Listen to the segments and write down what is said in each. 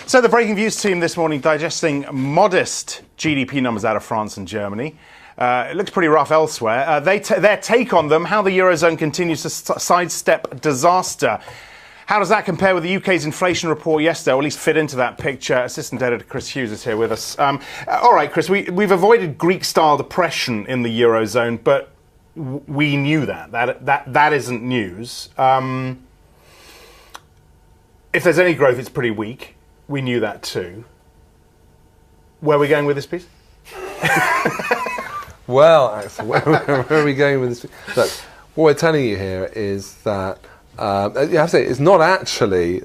So the Breakingviews team this morning digesting modest GDP numbers out of France and Germany. It looks pretty rough elsewhere. Their take on them, how the Eurozone continues to sidestep disaster. How does that compare with the UK's inflation report yesterday, or at least fit into that picture? Assistant editor Chris Hughes is here with us. All right, Chris, we've avoided Greek-style depression in the Eurozone, but we knew that. That isn't news. If there's any growth, it's pretty weak. We knew that too. Where are we going with this piece? Well, Axel, where are we going with this piece? Look, what we're telling you here is that you have to say it's not actually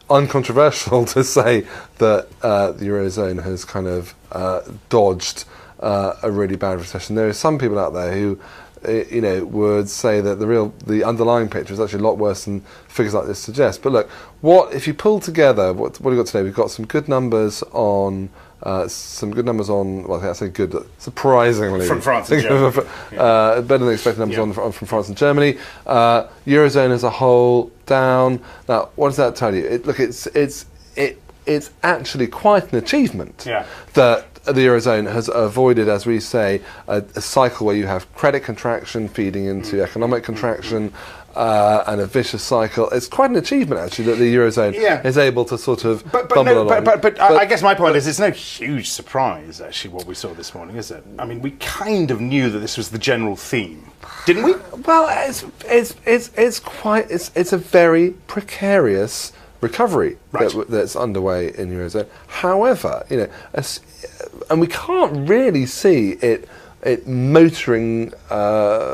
uncontroversial to say that the Eurozone has kind of dodged a really bad recession. There are some people out there who would say that the underlying picture is actually a lot worse than figures like this suggest. But look, if you pull together what have we got today? We've got some good numbers on. Well, I say good, surprisingly. From France and Germany. Better than expected numbers from France and Germany. Eurozone as a whole down. Now, what does that tell you? It's actually quite an achievement that the Eurozone has avoided, as we say, a cycle where you have credit contraction feeding into economic contraction, and a vicious cycle. It's quite an achievement, actually, that the Eurozone is able to sort of bumble along. But I guess my point is it's no huge surprise, actually, what we saw this morning, is it? I mean, we kind of knew that this was the general theme, didn't we? Well, it's a very precarious recovery that's underway in the Eurozone. However, and we can't really see it motoring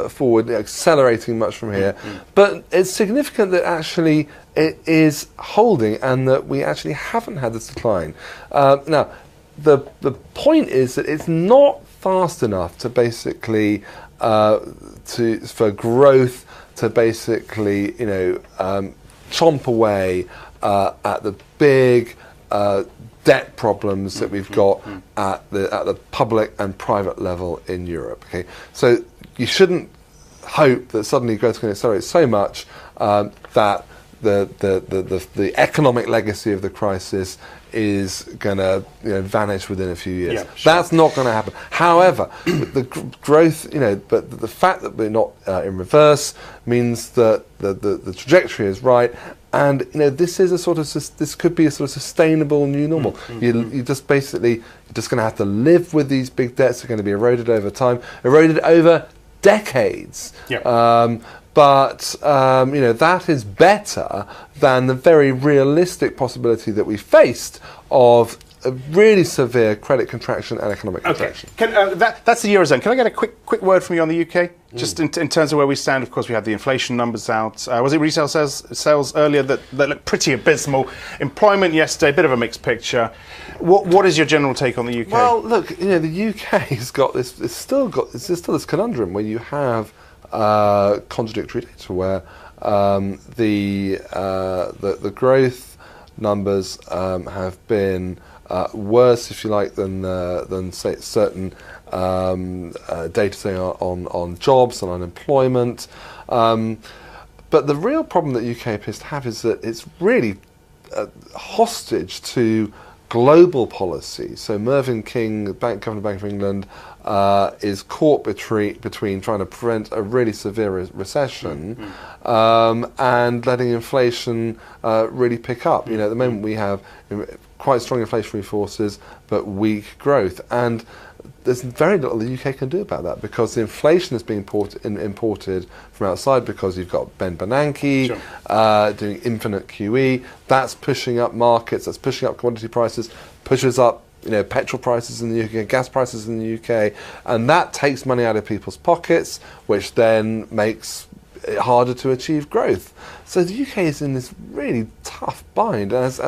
forward, accelerating much from here. But it's significant that actually it is holding and that we actually haven't had this decline. Now, the point is that it's not fast enough to basically for growth to basically chomp away at the big debt problems that we've got at the public and private level in Europe. Okay, so you shouldn't hope that suddenly growth is going to accelerate so much that the economic legacy of the crisis is going to vanish within a few years. Yeah, sure. That's not going to happen. However, the growth, but the fact that we're not in reverse means that the trajectory is right. And this is this could be a sort of sustainable new normal. You're just going to have to live with these big debts. They're going to be eroded over time, eroded over decades. But that is better than the very realistic possibility that we faced of a really severe credit contraction and economic contraction. That's the Eurozone. Can I get a quick word from you on the UK? Just in terms of where we stand, of course, we have the inflation numbers out. Was it retail sales earlier that looked pretty abysmal? Employment yesterday, a bit of a mixed picture. What is your general take on the UK? Well, look, the UK has got this. It's still this conundrum where you have contradictory data, where the growth numbers have been worse, if you like, than say certain data saying on jobs and unemployment. But the real problem that UK appears to have is that it's really hostage to global policy. So Mervyn King, Governor of the Bank of England, is caught between trying to prevent a really severe recession and letting inflation really pick up. At the moment we have quite strong inflationary forces but weak growth, and there's very little the UK can do about that because the inflation is being imported from outside because you've got Ben Bernanke doing infinite QE. That's pushing up markets, that's pushing up commodity prices, pushes up petrol prices in the UK, gas prices in the UK, and that takes money out of people's pockets, which then makes it harder to achieve growth. So the UK is in this really tough bind. As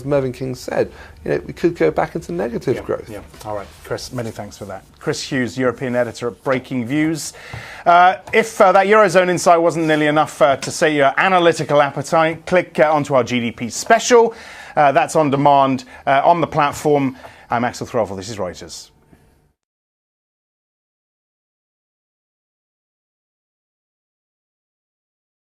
Mervyn King said, we could go back into negative growth. Yeah. All right, Chris, many thanks for that. Chris Hughes, European editor at Breakingviews. If that Eurozone insight wasn't nearly enough to sate your analytical appetite, click onto our GDP special. That's on demand on the platform. I'm Axel Throffel. This is Reuters.